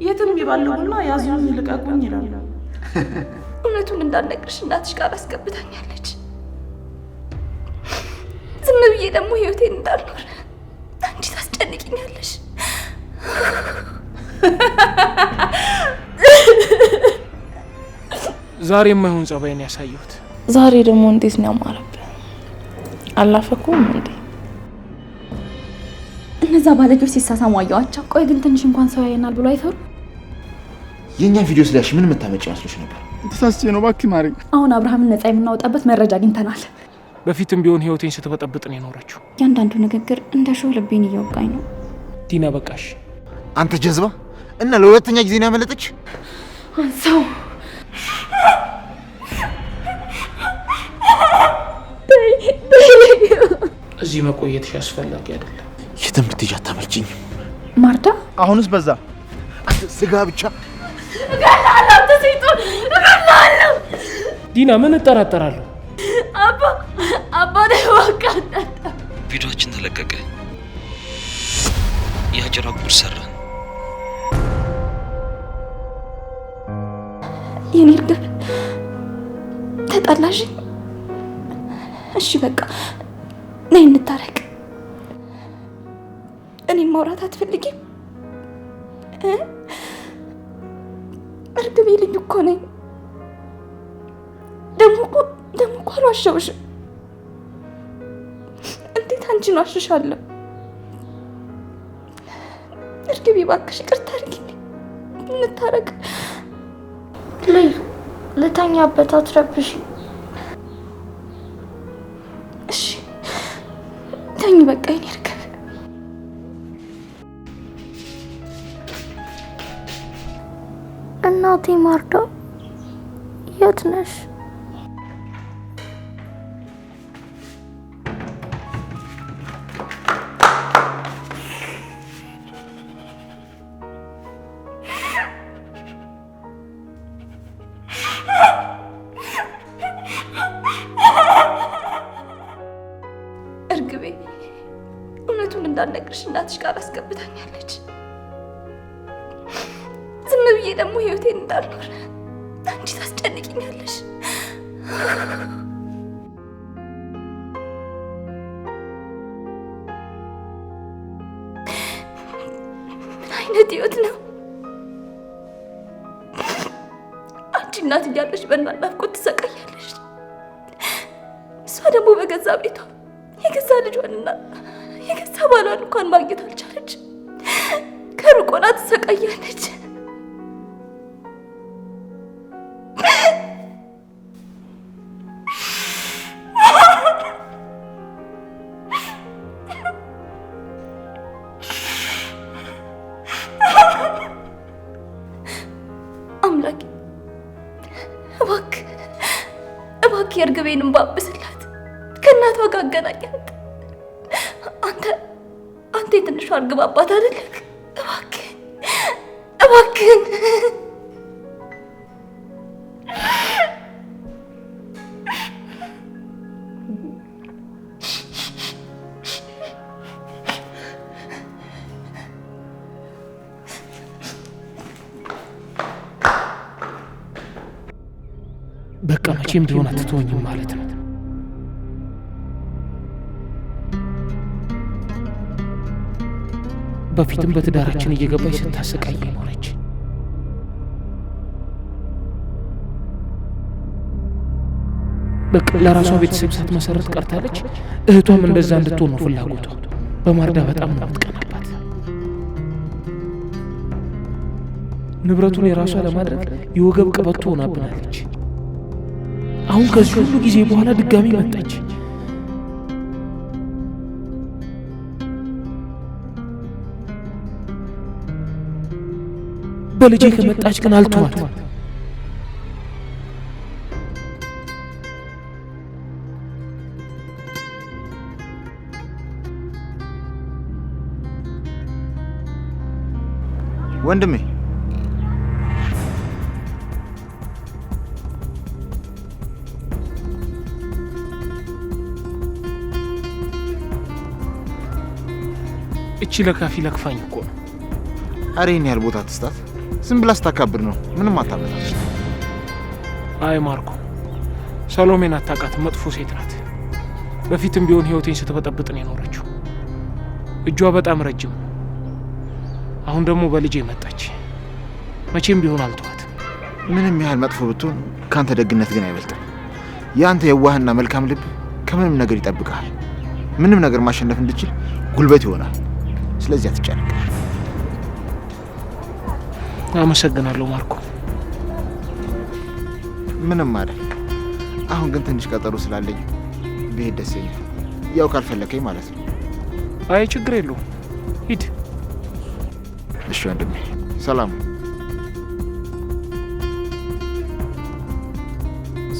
የትም ይባልጉና ያዙኝ ልቀቁኝ ይላሉ። እውነቱን እንዳልነግርሽ እናትሽ ጋር አስገብታኛለች። ዝም ብዬ ደግሞ ህይወቴን እንዳልኖር አንቺ ታስጨንቂኛለሽ። ዛሬ የማይሆን ጸባይን ያሳየሁት። ዛሬ ደግሞ እንዴት ነው ያማረብህ? አላፈኩም እንዴ? እነዛ ባለጌዎች ሲሳሳሙ አየኋቸው። ቆይ ግን ትንሽ እንኳን ሰው ያየናል ብሎ አይፈሩ? የኛን ቪዲዮ ስላሽ ምን መታመጪ መስሎሽ ነበር? ተሳስቼ ነው እባክህ ማረኝ። አሁን አብርሃምን ነፃ የምናወጣበት መረጃ አግኝተናል። በፊትም ቢሆን ህይወቴን ስትበጠብጥ ነው የኖረችው። ያንዳንዱ ንግግር እንደ ሾህ ልቤን እየወጋኝ ነው። ዲና በቃሽ። አንተ ጀዝባ እና ለሁለተኛ ጊዜ ነው ያመለጠች። ሰው እዚህ መቆየትሽ አስፈላጊ አይደለም። የትም ብትሄጂ አታመልጭኝም። ማርታ አሁንስ በዛ። አንተ ስጋ ብቻ እገላለሁ። ተሰይጦን እገላለሁ። ዲና ምን እጠራጠራለሁ? አባ ደግሞ አቃጠለ። ቪዲዮአችን ተለቀቀ። የአጭር ጉድ ሰራን። የኔ እርግብ ተጣላሽ? እሺ በቃ ነይ እንታረቅ። እኔን ማውራት አትፈልጊም? እርግቤ ልጅ እኮ ነኝ። ደግሞ እኮ አልዋሸሁሽም። እንዴት አንቺን ዋሽሻለሁ? እርግቤ እባክሽ ይቅርታ አድርጊልኝ፣ እንታረቅ። ልተኛበት፣ አትረብሽ። እሺ ተኝ በቃ የኔ እርግብ። እናቴ ማርታ የት ነሽ? እርግቤ እውነቱን እንዳልነግርሽ እናትሽ ጋር አስገብታኛለች። ዝም ብዬ ደግሞ ህይወቴን እንዳልኖር አንቺ ታስጨንቂኛለሽ። ምን አይነት ህይወት ነው? አንቺ እናት እያለሽ በእናት ናፍቆት ትሰቃያለሽ። እሷ ደግሞ በገዛ ቤቷ የገዛ ልጇንና የገዛ ባሏን እንኳን ማግኘት አልቻለች። ከሩቅ ሆና ትሰቃያለች። አምላኬ እባክህ የእርግቤን እንባ አብስላት፣ ከእናቷ ጋር አገናኛት። አንተ የትንሿ እርግብ አባት አይደለህ? እባክህን በቃ መቼም ቢሆን አትተወኝም ማለት ነው። በፊትም በትዳራችን እየገባች ስታሰቃይ ኖረች። በቃ ለራሷ ቤተሰብ ሳትመሰረት ቀርታለች። እህቷም እንደዛ እንድትሆን ነው ፍላጎቷ። በማርዳ በጣም ነው የምትቀናባት። ንብረቱን የራሷ ለማድረግ የወገብ ቀበቶ ሆናብናለች። አሁን ከዚህ ሁሉ ጊዜ በኋላ ድጋሚ መጣች። በልጄ ከመጣች ግን አልተዋት። ወንድሜ እቺ ለካፊ ለክፋኝ እኮ ነው። አሬን ያህል ቦታ ትስጣት። ዝም ብላ ስታካብድ ነው። ምንም አታመጣች። አይ ማርኮ፣ ሰሎሜን አታውቃትም። መጥፎ ሴት ናት። በፊትም ቢሆን ህይወቴን ስትበጠብጥ ነው የኖረችው። እጇ በጣም ረጅም። አሁን ደግሞ በልጄ መጣች። መቼም ቢሆን አልተዋትም። ምንም ያህል መጥፎ ብትሆን ካንተ ደግነት ግን አይበልጥም። ያንተ የዋህና መልካም ልብ ከምንም ነገር ይጠብቃል። ምንም ነገር ማሸነፍ እንድችል ጉልበት ይሆናል። ስለዚህ አትጨነቅ። አመሰግናለሁ ማርኮ። ምንም አይደል። አሁን ግን ትንሽ ቀጠሮ ስላለኝ ብሄድ ደስ ይለኛል። ያው ካልፈለከኝ ማለት ነው። አይ ችግር የለውም፣ ሂድ። እሺ ወንድሜ፣ ሰላም።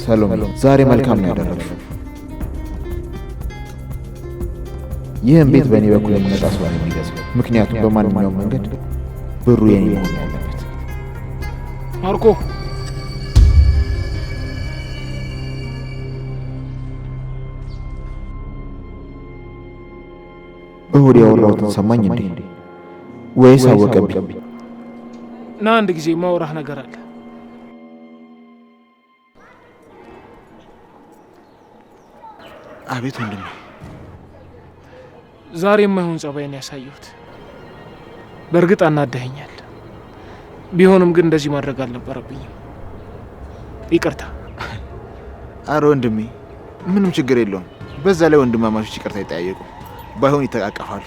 ሰሎሜ፣ ዛሬ መልካም ነው ያደረግሽው። ይህን ቤት በእኔ በኩል የሚመጣ ሰው ነው የሚገዛው። ምክንያቱም በማንኛውም መንገድ ብሩ የኔ መሆን ያለበት። ማርኮ፣ እሁድ ያወራሁትን ሰማኝ እንዴ? ወይስ አወቀብኝ? ና አንድ ጊዜ ማውራህ ነገር አለ። አቤት ወንድሜ። ዛሬ የማይሆን ጸባይን ያሳየሁት። በእርግጥ አናደኸኛል። ቢሆንም ግን እንደዚህ ማድረግ አልነበረብኝም። ይቅርታ። አረ ወንድሜ፣ ምንም ችግር የለውም። በዛ ላይ ወንድማማቾች ይቅርታ ይጠያየቁ፣ ባይሆን ይተቃቀፋሉ።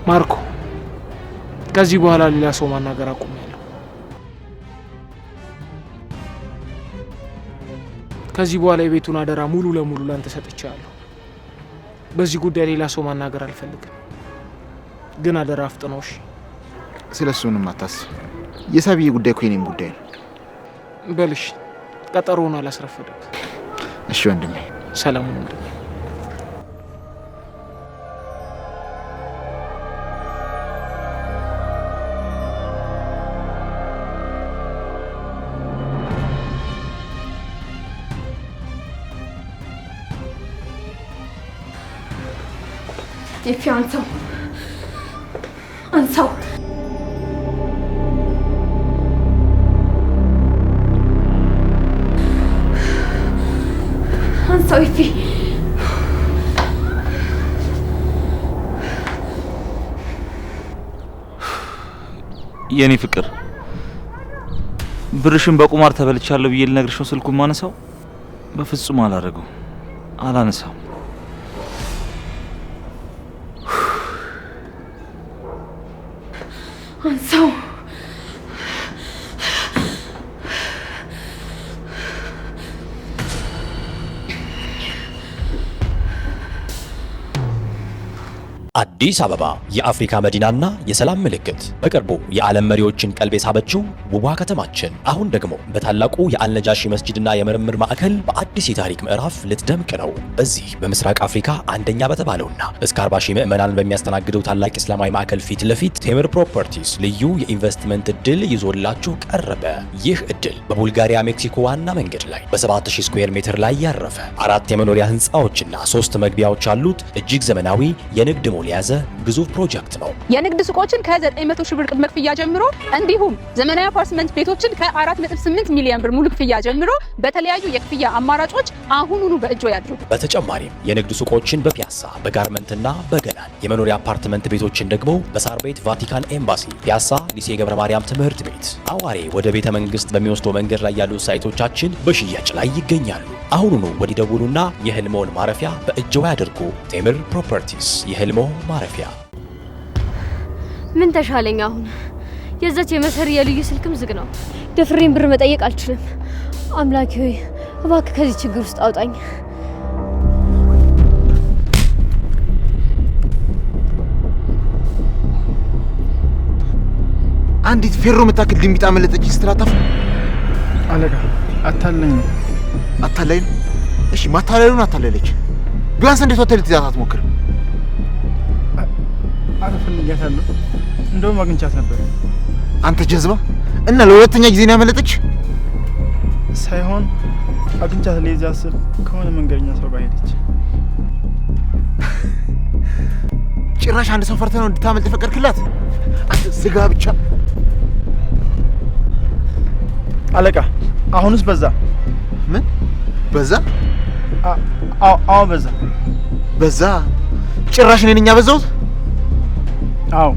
ማርኮ፣ ከዚህ በኋላ ሌላ ሰው ማናገር አቁሜያለሁ። ከዚህ በኋላ የቤቱን አደራ ሙሉ ለሙሉ ላንተ ሰጥቻለሁ። በዚህ ጉዳይ ሌላ ሰው ማናገር አልፈልግም። ግን አደራ አፍጥነው እሺ? ስለሱ ምንም አታስብ። የሳቢዬ ጉዳይ እኮ የኔም ጉዳይ ነው። በልሽ፣ ቀጠሮውን አላስረፈደብ። እሺ ወንድሜ። ሰላም ወንድሜ። ኤፊ፣ አንሳው አንሳው። አንሳው ኤፊ። የኔ ፍቅር፣ ብርሽን በቁማር ተበልቻለሁ ብዬ ልነግርሽ ነው ስልኩን ማነሳው? በፍጹም አላረገው፣ አላነሳው። አንሳው። አዲስ አበባ የአፍሪካ መዲናና የሰላም ምልክት፣ በቅርቡ የዓለም መሪዎችን ቀልብ የሳበችው ውቧ ከተማችን አሁን ደግሞ በታላቁ የአልነጃሺ መስጂድና የምርምር ማዕከል በአዲስ የታሪክ ምዕራፍ ልትደምቅ ነው። በዚህ በምስራቅ አፍሪካ አንደኛ በተባለውና እስከ 40 ሺህ ምዕመናን በሚያስተናግደው ታላቅ እስላማዊ ማዕከል ፊት ለፊት ቴምር ፕሮፐርቲስ ልዩ የኢንቨስትመንት እድል ይዞላችሁ ቀረበ። ይህ እድል በቡልጋሪያ ሜክሲኮ ዋና መንገድ ላይ በ7000 ስኩዌር ሜትር ላይ ያረፈ 4 የመኖሪያ ህንፃዎችና 3 መግቢያዎች ያሉት እጅግ ዘመናዊ የንግድ የያዘ ግዙፍ ፕሮጀክት ነው። የንግድ ሱቆችን ከ900 ሺህ ብር ቅድመ ክፍያ ጀምሮ እንዲሁም ዘመናዊ አፓርትመንት ቤቶችን ከ4.8 ሚሊዮን ብር ሙሉ ክፍያ ጀምሮ በተለያዩ የክፍያ አማራጮች አሁኑኑ በእጆ ያድርጉ። በተጨማሪም የንግድ ሱቆችን በፒያሳ በጋርመንትና በገናን፣ የመኖሪያ አፓርትመንት ቤቶችን ደግሞ በሳር ቤት ቫቲካን ኤምባሲ፣ ፒያሳ ሊሴ ገብረ ማርያም ትምህርት ቤት፣ አዋሬ ወደ ቤተ መንግስት በሚወስደው መንገድ ላይ ያሉ ሳይቶቻችን በሽያጭ ላይ ይገኛሉ። አሁኑኑ ወዲደውሉና የህልሞን ማረፊያ በእጆ ያድርጉ። ቴምር ፕሮፐርቲስ የህልሞ ማረፊያ። ምን ተሻለኝ አሁን? የዛች የመሰሪ የልዩ ስልክም ዝግ ነው። ደፍሬን ብር መጠየቅ አልችልም። አምላኬ ሆይ እባክህ ከዚህ ችግር ውስጥ አውጣኝ። አንዲት ፌሮ የምታክል ድንቢጥ አመለጠች ስትላታፍ። አለቃ አታለኝ ነው። አታለኝ ነው? እሺ ማታለሉን አታለለች። ቢያንስ እንዴት ወተል ትዛት አትሞክርም? አልፈልጋታለሁ። እንደውም አግኝቻት ነበር። አንተ ጀዝባ! እና ለሁለተኛ ጊዜ ነው ያመለጠች? ሳይሆን አግኝቻት ለዛ ስል ከሆነ መንገደኛ ሰው ጋር ሄደች። ጭራሽ አንድ ሰው ፈርተህ ነው እንድታመልጥ ፈቀድክላት? አንተ ስጋ ብቻ። አለቃ አሁንስ በዛ። ምን በዛ? አዎ በዛ። በዛ? ጭራሽ እኔ ነኝ ያበዛሁት? አዎ።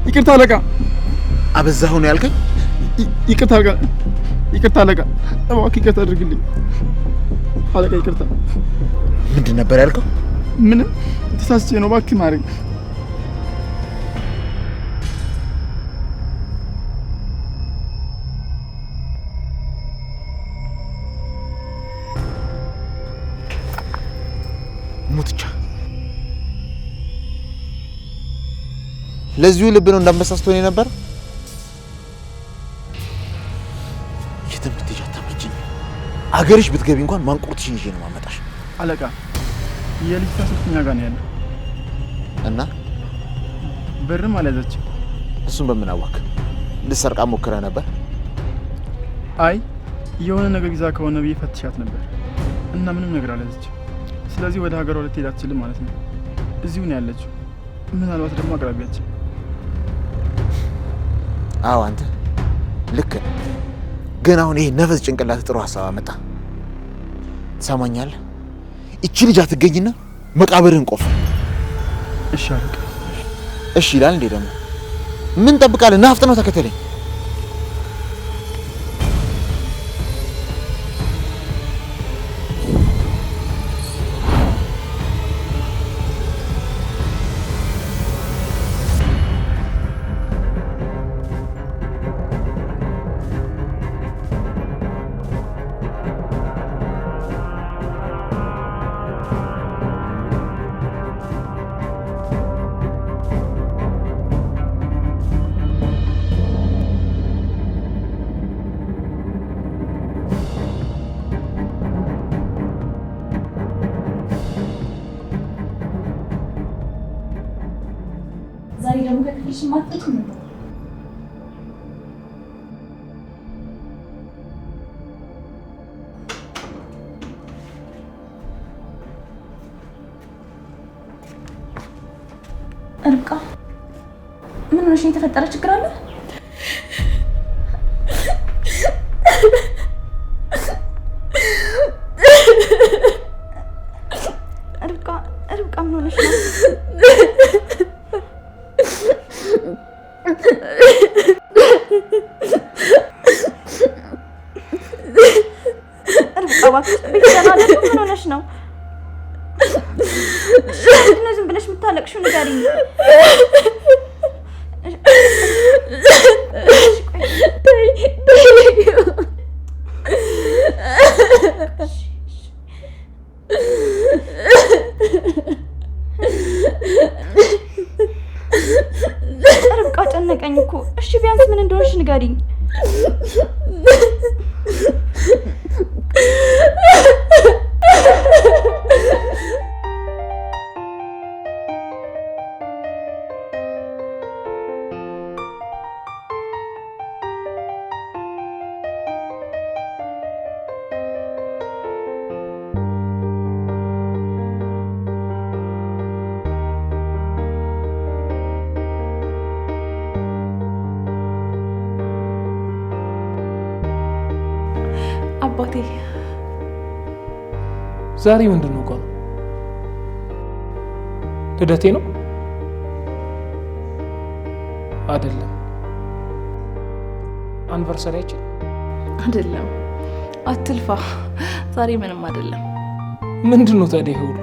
ይቅርታ አለቃ። አበዛሁ ነው ያልከኝ? ይቅርታ አለቃ። እባክህ ይቅርታ አድርግልኝ አለቃ። ይቅርታ። ምንድን ነበር ያልከው? ምንም ተሳስቼ ነው፣ እባክህ ማረኝ። ሙትቻ ለዚሁ ልብ ነው እንዳመሳስቶኝ ነበር። የትም ብትሄጂ አታመጭኝ። አገርሽ ብትገቢ እንኳን ማንቁርትሽን ይዤ ነው ማመጣሽ። አለቃ የልጅቷ ስልክኛ ጋር ነው ያለው እና ብርም አልያዘችም። እሱን በምን አወቅ? ልትሰርቃ ሞክረህ ነበር? አይ የሆነ ነገር ይዛ ከሆነ ብዬ ፈትሻት ነበር እና ምንም ነገር አልያዘችም። ስለዚህ ወደ ሀገሯ ልትሄድ አትችልም ማለት ነው። እዚሁ ነው ያለችው። ምናልባት ደግሞ አቅራቢያችን። አዎ አንተ ልክ ነህ። ግን አሁን ይሄ ነፈስ ጭንቅላት ጥሩ ሀሳብ አመጣ። ትሰማኛለህ? እቺ ልጅ አትገኝና መቃብርህን ቆፍ። እሺ አለቃ። እሺ ይላል እንዴ? ደግሞ ምን ጠብቃለህ? ናፍጥ ነው ተከተለኝ። ዛሬ ደግሞ ከክፍልሽ ማጥተሽ ነው። ርብቃ ምን ሆነሽ? የተፈጠረ ችግር አለ? ርብቃ ምን ሆነሽ ነው? ምን ሆነሽ ነው? ዝም ብለሽ የምታለቅሽው ንገሪኝ። ርብቃ ጨነቀኝ እኮ። እሺ ቢያንስ ምን እንደሆነሽ ንገሪኝ። አባቴ ዛሬ ምንድን ነው ቀኑ? ልደቴ ነው አይደለም? አንቨርሰሪያችን አይደለም። አትልፋ። ዛሬ ምንም አይደለም። ምንድን ነው ታዲያ ይሄ ሁሉ?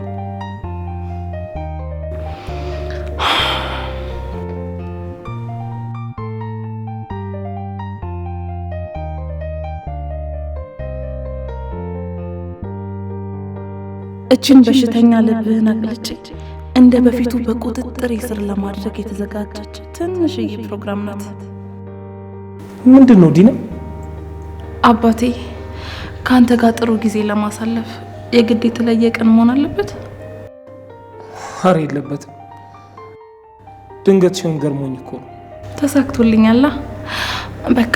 እችን በሽተኛ ልብህን አቅልጬ እንደ በፊቱ በቁጥጥር ስር ለማድረግ የተዘጋጀች ትንሽዬ ፕሮግራም ናት። ምንድን ነው ዲና? አባቴ ከአንተ ጋር ጥሩ ጊዜ ለማሳለፍ የግድ የተለየ ቀን መሆን አለበት? ኧረ የለበትም። ድንገት ሲሆን ገርሞኝ እኮ ነው። ተሳክቶልኛላ። በቃ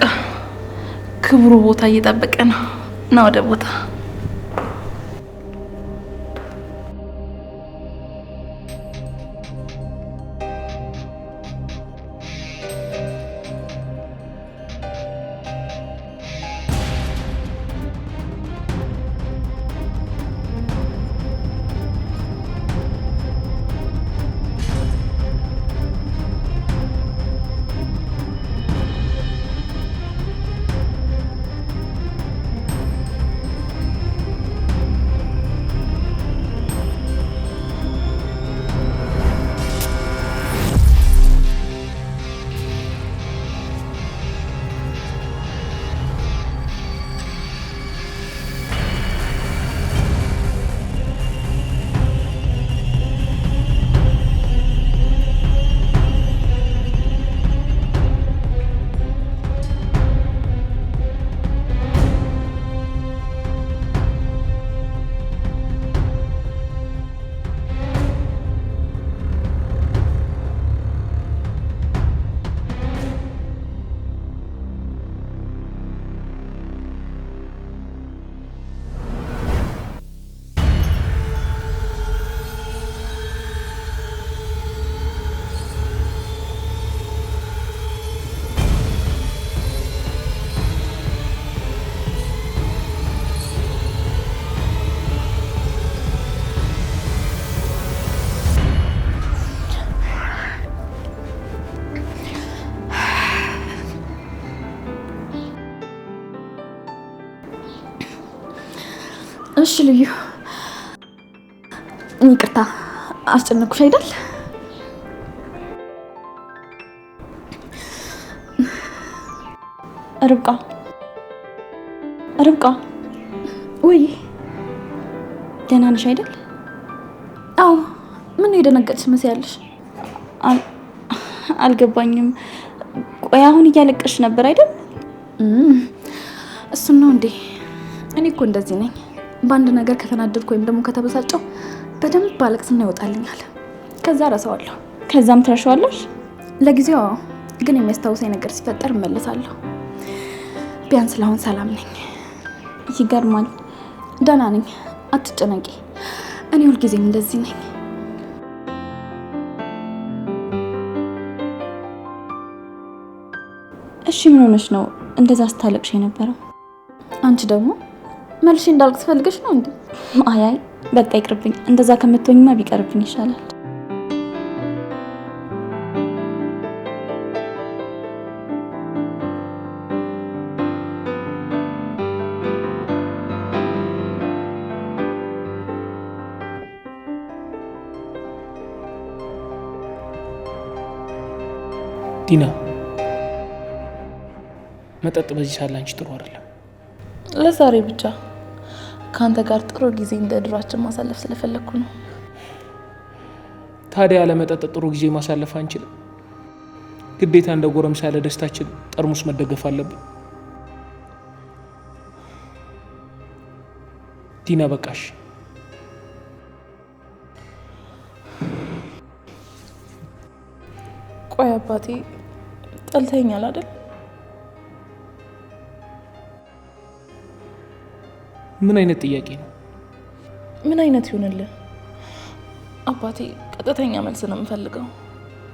ክብሩ ቦታ እየጠበቀ ነው። ና ወደ ቦታ። እሺ ልዩ፣ ይቅርታ አስጨነኩሽ አይደል? ርብቃ ወይ ደህና ነሽ አይደል? አዎ። ምን የደነገጥሽ መስያለሽ? አልገባኝም። ቆይ አሁን እያለቀሽ ነበር አይደል? እሱን ነው እንዴ? እኔ እኮ እንደዚህ ነኝ። በአንድ ነገር ከተናደድኩ ወይም ደግሞ ከተበሳጨው በደንብ ባለቅስና ይወጣልኛል። ከዛ ረሳዋለሁ። ከዛም ትረሻዋለሽ? ለጊዜው ግን የሚያስታውሰኝ ነገር ሲፈጠር እመለሳለሁ። ቢያንስ ለአሁን ሰላም ነኝ። ይገርማል። ደህና ነኝ፣ አትጨነቂ። እኔ ሁልጊዜም እንደዚህ ነኝ። እሺ ምን ሆነሽ ነው እንደዛ ስታለቅሽ የነበረው? አንቺ ደግሞ መልሼ እንዳልቅስ ፈልገሽ ነው እንዴ? አይ በቃ ይቅርብኝ። እንደዛ ከምትሆኝማ ቢቀርብኝ ይሻላል። ዲና፣ መጠጥ በዚህ ሰዓት ላንቺ ጥሩ አይደለም። ለዛሬ ብቻ ካንተ ጋር ጥሩ ጊዜ እንደ ድሯችን ማሳለፍ ስለፈለኩ ነው። ታዲያ ለመጠጥ ጥሩ ጊዜ ማሳለፍ አንችልም? ግዴታ እንደ ጎረምሳ ያለ ደስታችን ጠርሙስ መደገፍ አለብን? ዲና በቃሽ። ቆይ አባቴ ጠልተኛል አይደል? ምን አይነት ጥያቄ ነው? ምን አይነት ይሆንልህ አባቴ? ቀጥተኛ መልስ ነው የምፈልገው።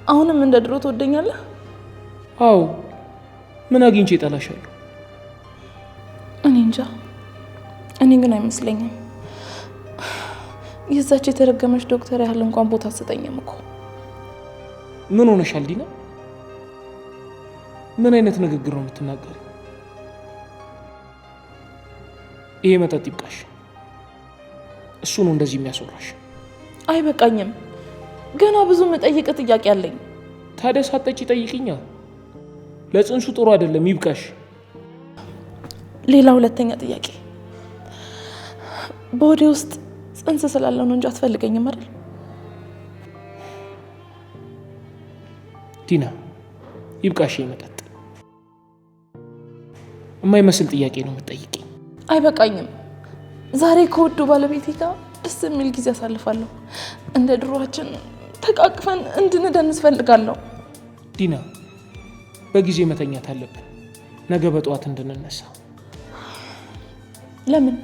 አሁንም እንደ ድሮ ትወደኛለህ? አዎ። ምን አግኝቼ እጠላሻለሁ? እኔ እንጃ። እኔ ግን አይመስለኝም። የዛች የተረገመች ዶክተር ያህል እንኳን ቦታ አትሰጠኝም እኮ። ምን ሆነሻል ዲና? ምን አይነት ንግግር ነው የምትናገሪው? ይሄ መጠጥ ይብቃሽ። እሱ ነው እንደዚህ የሚያስወራሽ። አይበቃኝም። ገና ብዙ መጠየቅ ጥያቄ አለኝ። ታዲያ ሳትጠጪ ጠይቅኛ። ለጽንሱ ጥሩ አይደለም። ይብቃሽ። ሌላ ሁለተኛ ጥያቄ። በወዴ ውስጥ ጽንስ ስላለው ነው እንጂ አትፈልገኝም አይደል? ዲና ይብቃሽ። መጠጥ የማይመስል ጥያቄ ነው የምትጠይቂኝ። አይበቃኝም። ዛሬ ከወዱ ባለቤቴ ጋር ደስ የሚል ጊዜ አሳልፋለሁ። እንደ ድሮአችን ተቃቅፈን እንድንደንስ ፈልጋለሁ። ዲና በጊዜ መተኛት አለብን፣ ነገ በጠዋት እንድንነሳ። ለምን?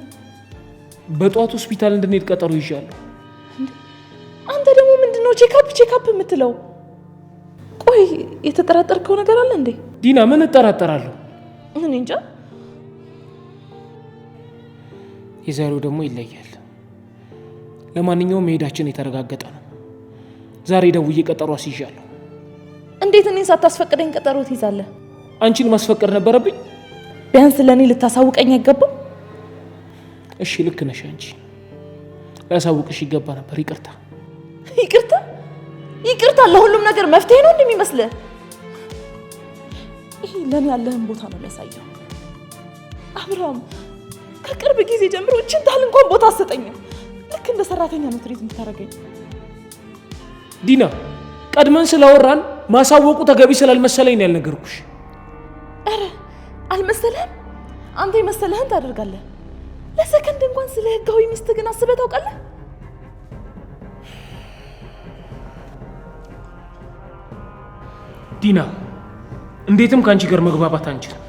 በጠዋት ሆስፒታል እንድንሄድ ቀጠሮ ይዣለሁ። አንተ ደግሞ ምንድነው ቼካፕ የምትለው? ቆይ የተጠራጠርከው ነገር አለ እንዴ? ዲና ምን እጠራጠራለሁ? እኔ እንጃ። የዛሬው ደግሞ ይለያል። ለማንኛውም መሄዳችን የተረጋገጠ ነው። ዛሬ ደውዬ ቀጠሮ አስይዣለሁ። እንዴት እኔን ሳታስፈቅደኝ ቀጠሮ ትይዛለህ? አንቺን ማስፈቀድ ነበረብኝ? ቢያንስ ለእኔ ልታሳውቀኝ አይገባም? እሺ ልክ ነሽ። አንቺ ላሳውቅሽ ይገባ ነበር። ይቅርታ። ይቅርታ ለሁሉም ነገር መፍትሄ ነው እንደሚመስልህ? ይሄ ለእኔ ያለህን ቦታ ነው የሚያሳየው። አብርሃም ከቅርብ ጊዜ ጀምሮ እችን ታህል እንኳን ቦታ አትሰጠኝም። ልክ እንደ ሰራተኛ ነው ትሪት የምታደርገኝ። ዲና ቀድመን ስላወራን ማሳወቁ ተገቢ ስላልመሰለኝ ነው ያልነገርኩሽ። ኧረ አልመሰለህም? አንተ የመሰለህን ታደርጋለህ። ለሰከንድ እንኳን ስለ ህጋዊ ሚስትህ ግን አስበህ ታውቃለህ? ዲና እንዴትም ከአንቺ ጋር መግባባት አንችልም።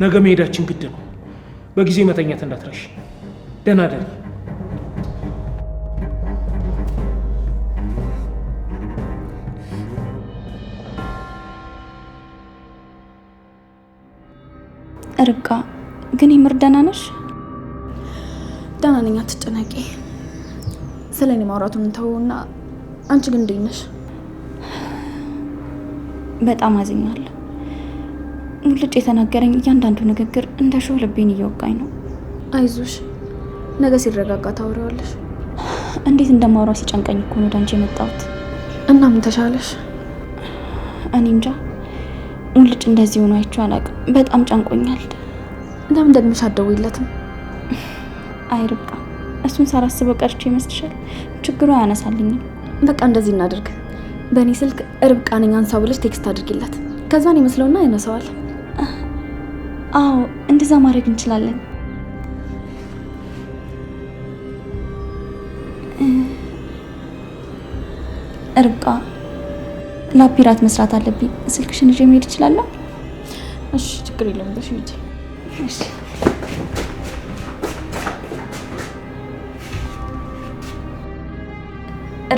ነገ መሄዳችን ግድ ነው። በጊዜ መተኛት እንዳትረሽ። ደህና ደሪ። ርብቃ ግን የምር ደህና ነሽ? ደህና ነኝ፣ አትጨነቂ። ስለ እኔ ማውራቱን እንተውና አንቺ ግን እንዴት ነሽ? በጣም አዝኛለሁ። ሙልጭ የተናገረኝ እያንዳንዱ ንግግር እንደ ሾህ ልቤን እየወጋኝ ነው። አይዞሽ፣ ነገ ሲረጋጋ ታወሪዋለሽ። እንዴት እንደማውራ ሲጨንቀኝ እኮ ነው ወደ አንቺ የመጣሁት። እና ምን ተሻለሽ? እኔ እንጃ፣ ሙልጭ እንደዚህ ሆኖ አይቼው አላውቅም። በጣም ጨንቆኛል። ለምን ደግመሽ አትደውይለትም? አይ ርብቃ፣ እሱን ሳላስበው ቀርቼ ይመስልሻል? ችግሩ አያነሳልኝም። በቃ እንደዚህ እናድርግ። በእኔ ስልክ ርብቃ ነኝ አንሳው ብለሽ ቴክስት አድርጊለት። ከዛን ይመስለውና ያነሳዋል። አዎ እንደዛ ማድረግ እንችላለን። ርብቃ፣ ላፒራት መስራት አለብኝ። ስልክሽን ይዤ መሄድ እችላለሁ? እሺ፣ ችግር የለውም። በሽ ሂጂ። እሺ።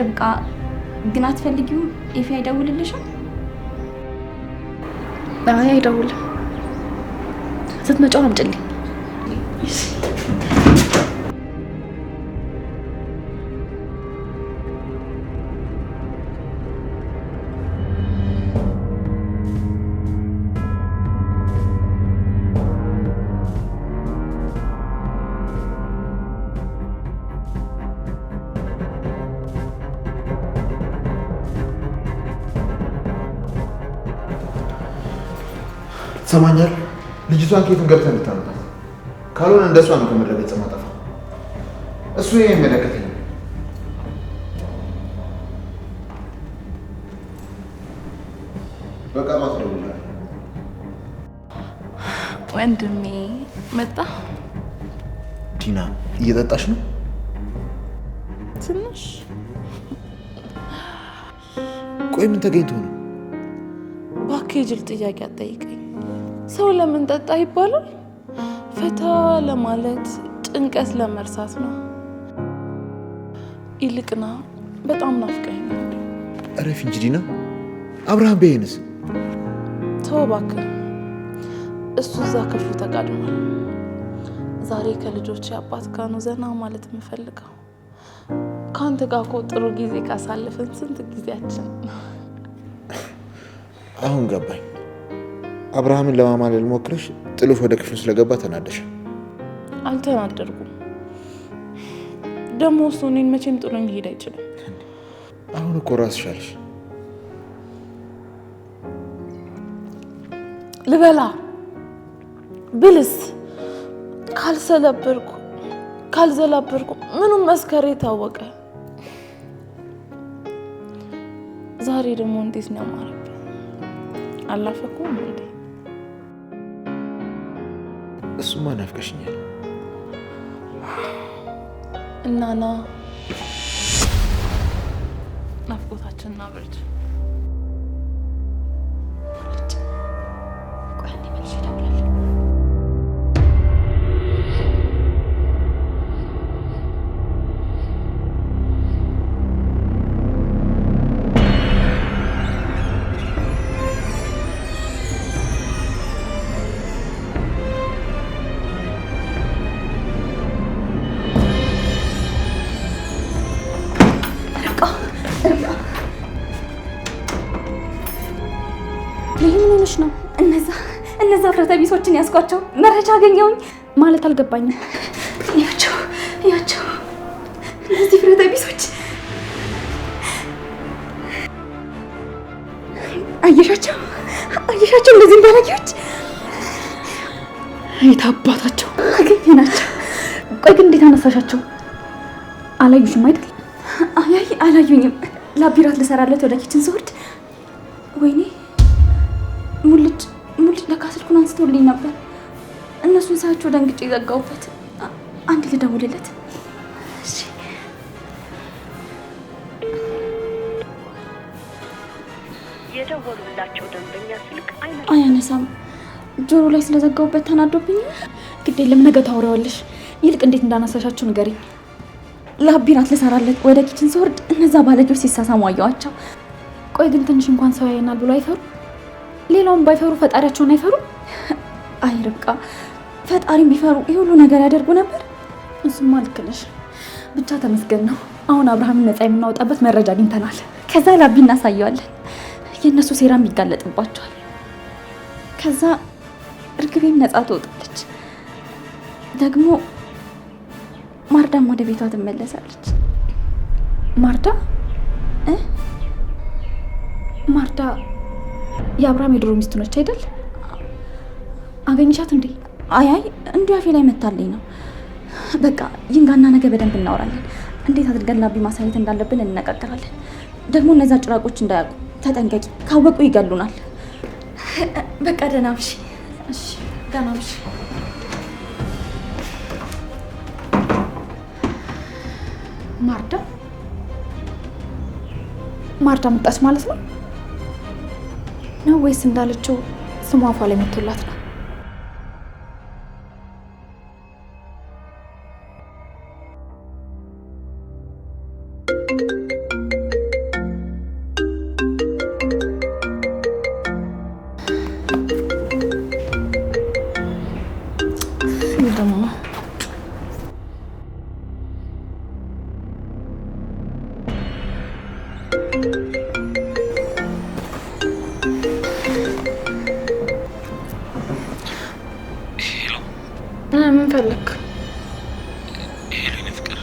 ርብቃ ግን አትፈልጊውም? ኤፊ አይደውልልሽም? አይ አይደውልም። ስትመጪው አምጪልኝ። ሰማኛል። ልጅቷን ከየትም ገብተህ እንድታመጣት፣ ካልሆነ እንደሷ ነው ከምድረ ገጽ ማጠፋ። እሱ ይሄ የሚመለከተኝ በቃ ማትደውልልህ። ወንድሜ መጣ። ቲና እየጠጣሽ ነው? ትንሽ። ቆይ ምን ተገኝቶ ነው? ፓኬጅል ጥያቄ አትጠይቀኝ። ሰው ለምን ጠጣ ይባላል? ፈታ ለማለት ጭንቀት ለመርሳት ነው። ይልቅና በጣም ናፍቀኸኛል። እረፊ እንጂ ዲና። አብርሃም ቢሆንስ? ተው እባክህ፣ እሱ እዛ ክፍሉ ተጋድሟል። ዛሬ ከልጆቼ አባት ጋር ነው ዘና ማለት የምፈልገው። ከአንተ ጋር እኮ ጥሩ ጊዜ ካሳለፍን ስንት ጊዜያችን። አሁን ገባኝ። አብርሃምን ለማማለል ሞክረሽ ጥሎሽ ወደ ክፍሉ ስለገባ ተናደሽ። አልተናደርኩም። ደግሞ እሱ እኔን መቼም ጥሎኝ ሊሄድ አይችልም። አሁን እኮ ራስሽ አለሽ። ልበላ ብልስ ካልዘላበርኩ ምኑም መስከሬ ታወቀ። ዛሬ ደግሞ እንዴት ነው ያማረብኝ። አላፈኩም እንዴ? እሱማ ናፍቀሽኛል። እናና ናፍቆታችን እናብረድ። ልዩ ምን ሆነሽ ነው? እነዛ ፍረተ ቢሶችን ያስኳቸው መረጃ አገኘሁኝ ማለት አልገባኝም። ያቸው እነዚህ ፍረተ ቢሶች አየሻቸው እነዚህ ባለጌዎች የታባታቸው አገኘናቸው። ቆይ ግን እንዴት አነሳሻቸው? አላዩሽም አይደል? አላዩኝም። ላቢራት ልሰራለት ወደ ኪችን ስወርድ ወይኔ ሙልጭ ለካ ስልኩን አንስቶልኝ ነበር። እነሱን ሳያቸው ደንግጬ ዘጋሁበት። አንድ ልደውልለት። እሺ። የደወሉላቸው ደንበኛ ስልክ አያነሳም። ጆሮ ላይ ስለዘጋሁበት ተናዶብኝ። ግድ የለም ነገ ታወሪዋለሽ። ይልቅ እንዴት እንዳነሳሻቸው ንገሪኝ። ላቢራት ልሰራለት ወደ ኪችን ስወርድ እነዛ ባለጆች ሲሳሳሙ አየኋቸው። ቆይ ግን ትንሽ እንኳን ሰው ያየናል ብሎ አይፈሩ? ሌላውን ባይፈሩ ፈጣሪያቸውን አይፈሩ? አይ ርብቃ፣ ፈጣሪም ቢፈሩ ይህ ሁሉ ነገር ያደርጉ ነበር? እሱማ ልክ ነሽ። ብቻ ተመስገን ነው። አሁን አብርሃምን ነፃ የምናወጣበት መረጃ አግኝተናል። ከዛ ላቢ እናሳየዋለን። የእነሱ ሴራም ይጋለጥባቸዋል። ከዛ ከእርግቤም ነጻ ትወጣለች። ደግሞ ማርዳም ወደ ቤቷ ትመለሳለች። ማርዳ የአብርሃም የድሮ ሚስቱ ነች አይደል? አገኝሻት እንዴ? አይ እንዲሁ አፌ ላይ መታለኝ ነው። በቃ ይንጋና ነገ በደንብ እናወራለን። እንዴት አድርገን ላቢ ማሳየት እንዳለብን እንነጋገራለን። ደግሞ እነዛ ጭራቆች እንዳያውቁ ተጠንቀቂ፣ ካወቁ ይገሉናል። በቃ ደህና ነሽ? እሺ ደህና ነሽ? ማርዳ መጣች ማለት ነው ወይስ እንዳለችው ስሟ አፏ ላይ መጥቶላት ነው? ምን ፈለክ? ሄሎ የኔ ፍቅር፣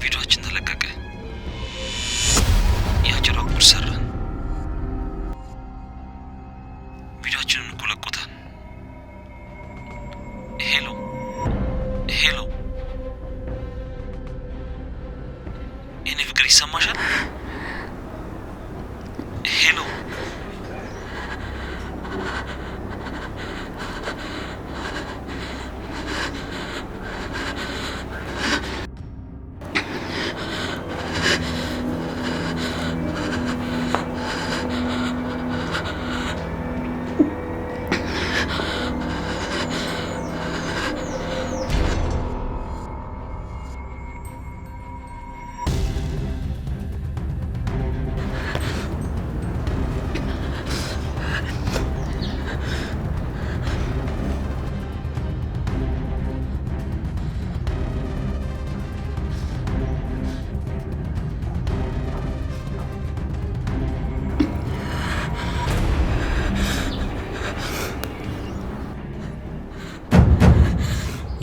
ቪዲዮአችን ተለቀቀ። ያጭራው ጉድ ሰራን። ቪዲዮአችንን እኮ ለቆታል። ሄሎ የኔ ፍቅር ይሰማሻል? ሄሎ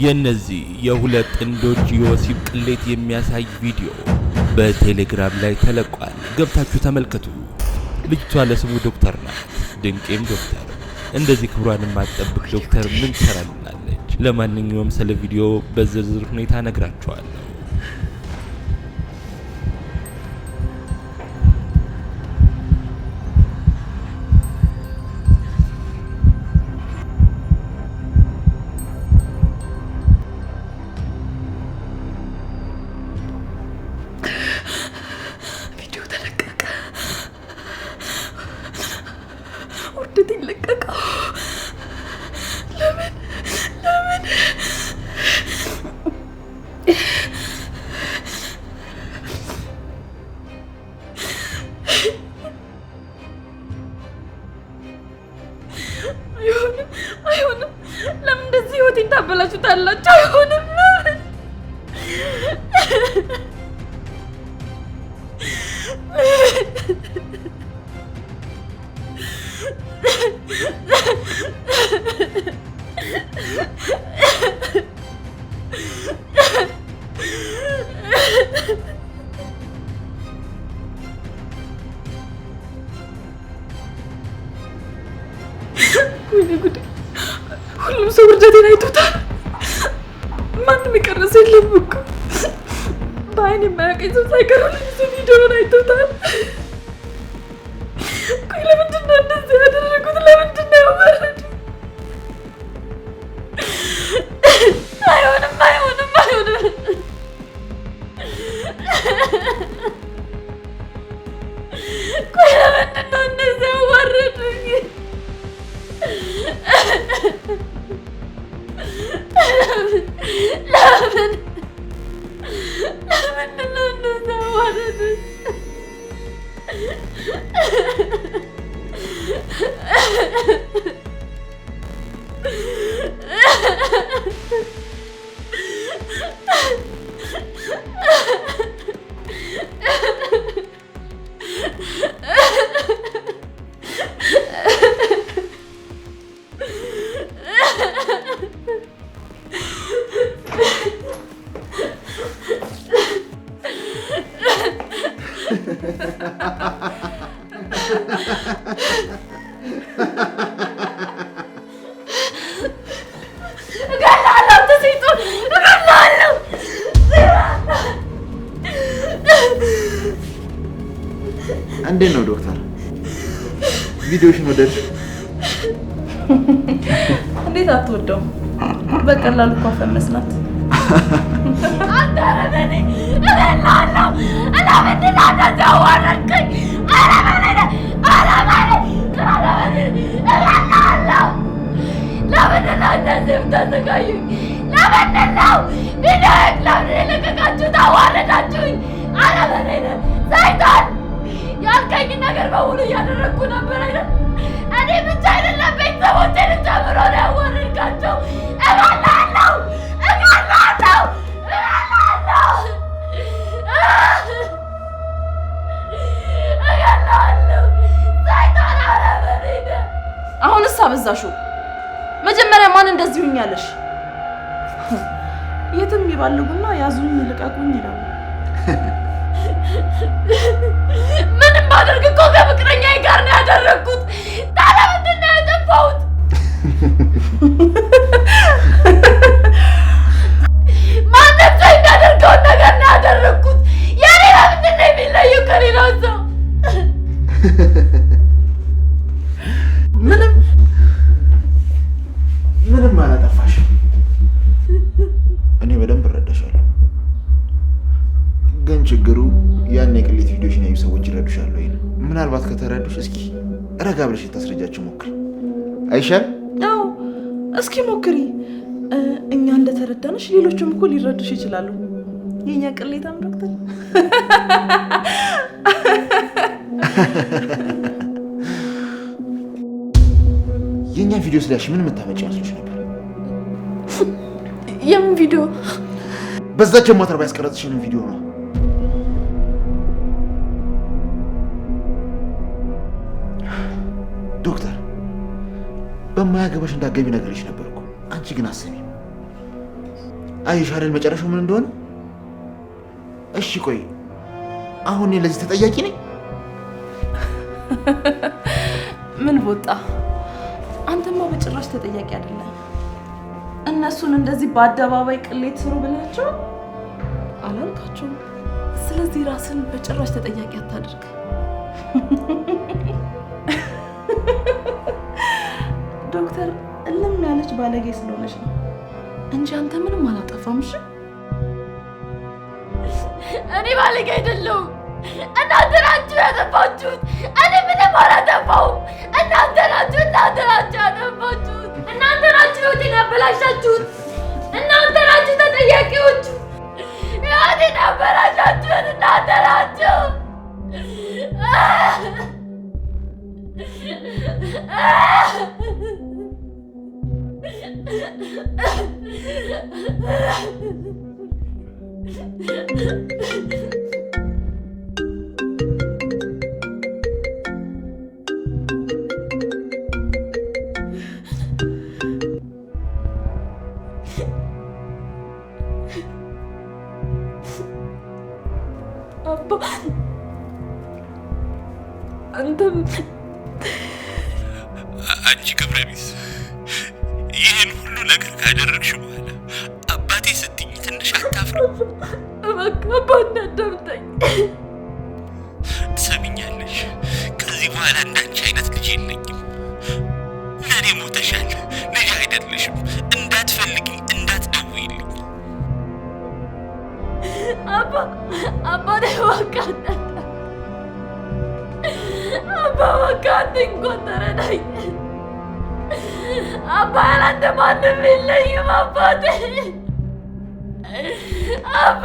የነዚህ የሁለት ጥንዶች የወሲብ ቅሌት የሚያሳይ ቪዲዮ በቴሌግራም ላይ ተለቋል። ገብታችሁ ተመልከቱ። ልጅቷ ለስሙ ዶክተር ናት። ድንቄም ዶክተር። እንደዚህ ክብሯን የማትጠብቅ ዶክተር ምን ትሰራልናለች? ለማንኛውም ስለ ቪዲዮ በዝርዝር ሁኔታ ነግራችኋለሁ። አይሆንም። ለምን እንደዚህ ህይወቴን ታበላሹታላችሁ? አይሆንም። ሁሉም ሰው ውርደቴን አይቶታል። ማንም የቀረ ሰው የለም እኮ። በአይን የማያውቀኝ ሰው ሳይቀር ሁሉም ሰው ቪዲዮውን አይቶታል። ቆይ ለምንድን ነው እንደዚህ ያደረጉት? ለምንድን ነው ያወረዱት? አይሆንም፣ አይሆንም፣ አይሆንም። ቆይ ለምንድን ነው እንደዚህ ያወረዱኝ? ለምንድን ነው እንደዚህ ያወረዱኝ? እገላለሁ ትሲጡን እገላለሁ። እንዴት ነው ዶክተር? ቪዲዮሽን ወደድሽ? እንዴት አትወደውም? በቀላሉ እኮ ፈመስናት። አንተ ረበኔ እገላለሁ። ለምንድን ነው እንደዚህ ያዋረድከኝ? እገላለሁ። ለምንድን ነው እንደዚህ የምታሰቃዩኝ? ለምንድን ነው ቪዲዮዬን ለምን የለቀቃችሁት? አዋረዳችሁኝ። አረመኔ ነህ ሰይጣን። ያልከኝን ነገር በሙሉ እያደረግኩ ነበር አይደል? እኔ ብቻ አይደለም ቤተሰቦቼንም ጨምሮ ነው ያዋረድካቸው። እገላለሁ። ሰይጣን አረመኔ ነህ። አሁንስ አበዛሽው። መጀመሪያ ማን እንደዚህ ሁኛለሽ? የትም ይባልጉና ያዙኝ ልቀቁኝ ይላሉ። ምንም ባደርግ እኮ ከፍቅረኛዬ ጋር ነው ያደረግኩት። ታዲያ ምንድን ነው ያጠፋሁት? ማንም ሰው የሚያደርገውን ነገር ነው ያደረግኩት። የኔ በምንድን ነው የሚለየው ከሌላው ሰው? ምንም አላጠፋሽም። እኔ በደንብ እረዳሻለሁ። ግን ችግሩ ያን የቅሌት ቪዲዮሽን ያዩ ሰዎች ይረዱሻል ወይ? ምናልባት ከተረዱሽ እስኪ ረጋ ብለሽ ልታስረጃቸው ሞክሪ አይሻል? አዎ እስኪ ሞክሪ። እኛ እንደተረዳንሽ ሌሎችም እኮ ሊረዱሽ ይችላሉ። የኛ ቅሌታም ዶክተር። የኛ ቪዲዮ ስላሽ ምን የምታመጪ መስሎሽ ነበር? የምን ቪዲዮ? በዛች ማተርባ ያስቀረጽሽንን ቪዲዮ ነው። ዶክተር በማያገባሽ እንዳትገቢ ነግሬሽ ነበር እኮ። አንቺ ግን አስቢ። አይሻልን መጨረሻው ምን እንደሆነ? እሺ ቆይ አሁን እኔ ለዚህ ተጠያቂ ነኝ? ምን ቦጣ? አንተማ በጭራሽ ተጠያቂ አይደለም። እነሱን እንደዚህ በአደባባይ ቅሌት ስሩ ብላቸው አላልካቸውም። ስለዚህ ራስን በጭራሽ ተጠያቂ አታድርግ። ዶክተር እልም ያለች ባለጌ ስለሆነች ነው እንጂ አንተ ምንም አላጠፋም። እሺ እኔ ባለጌ አይደለሁም። እናንተ ናችሁ ያጠፋችሁት። እኔ ምንም አላጠፋሁም። እናንተ ናችሁ ያጠፋችሁት። እናንተ ናችሁ ህይወቴን ያበላሻችሁት። እናንተ ናችሁ ተጠያቂዎቹ። ህይወቴን ያበላሻችሁት እናንተ ናችሁ። አባ አንተም አንቺ ገብረ ቢስ ይህን ሁሉ ነገር ካደረግሽ በኋላ አባቴ ስትኝ ትንሽ አታፍሪም? እባክህ አባ እንዳዳምጠኝ። ትሰሚኛለሽ? ከዚህ በኋላ እንዳንቺ አይነት ልጅ የለኝም። ለእኔ ሞተሻል፣ ልጅ አይደለሽም። እንዳትፈልጊኝ፣ እንዳትደውይልኝ። አባ እባክህ አባ እባክህ አንተ እንኳን ተረዳኝ። አባ ያላንተ ማንም የለኝም አባቴ። አባ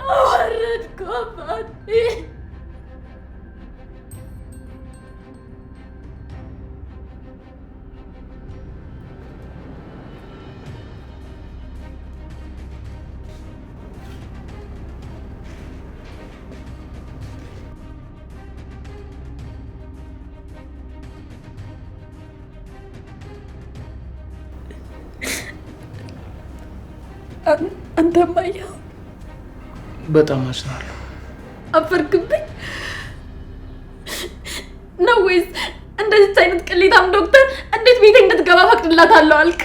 አወረድኩ አባቴ። አንተም ማያ በጣም አዝናለሁ። አፈርክብኝ ነው ወይስ እንደዚህ አይነት ቅሌታም ዶክተር እንዴት ቤቴ እንድትገባ ፈቅድላታለሁ አልክ?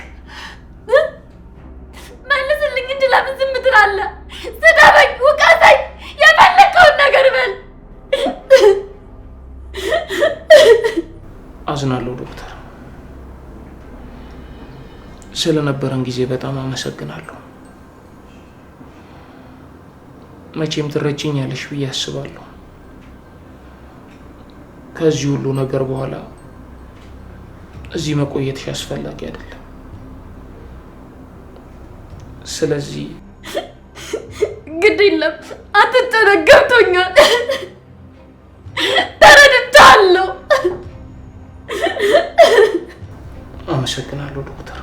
መልስልኝ እንጂ ለምን ዝም ትላለህ? ስደበኝ፣ ውቀሰኝ፣ የፈለከውን ነገር በል። አዝናለሁ ዶክተር። ስለነበረን ጊዜ በጣም አመሰግናለሁ። መቼም ትረጂኛለሽ ብዬ አስባለሁ። ከዚህ ሁሉ ነገር በኋላ እዚህ መቆየትሽ አስፈላጊ አይደለም። ስለዚህ ግድ የለም አትጨነቅ፣ ገብቶኛል፣ ተረድቻለሁ። አመሰግናለሁ ዶክተር።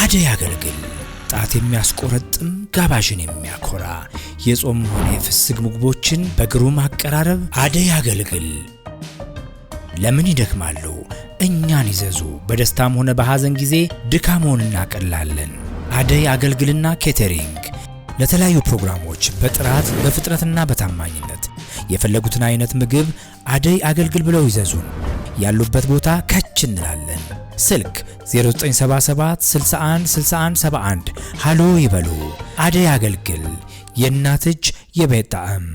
አደይ አገልግል ጣት የሚያስቆረጥም ጋባዥን የሚያኮራ የጾም ሆነ የፍስግ ምግቦችን በግሩም አቀራረብ አደይ አገልግል። ለምን ይደክማሉ? እኛን ይዘዙ። በደስታም ሆነ በሐዘን ጊዜ ድካሞን እናቀላለን። አደይ አገልግልና ኬተሪንግ ለተለያዩ ፕሮግራሞች በጥራት በፍጥነትና በታማኝነት የፈለጉትን አይነት ምግብ አደይ አገልግል ብለው ይዘዙን። ያሉበት ቦታ ከች እንላለን። ስልክ 0977 61 61 71 ሃሎ ይበሉ። አደይ አገልግል የእናት እጅ የቤት ጣዕም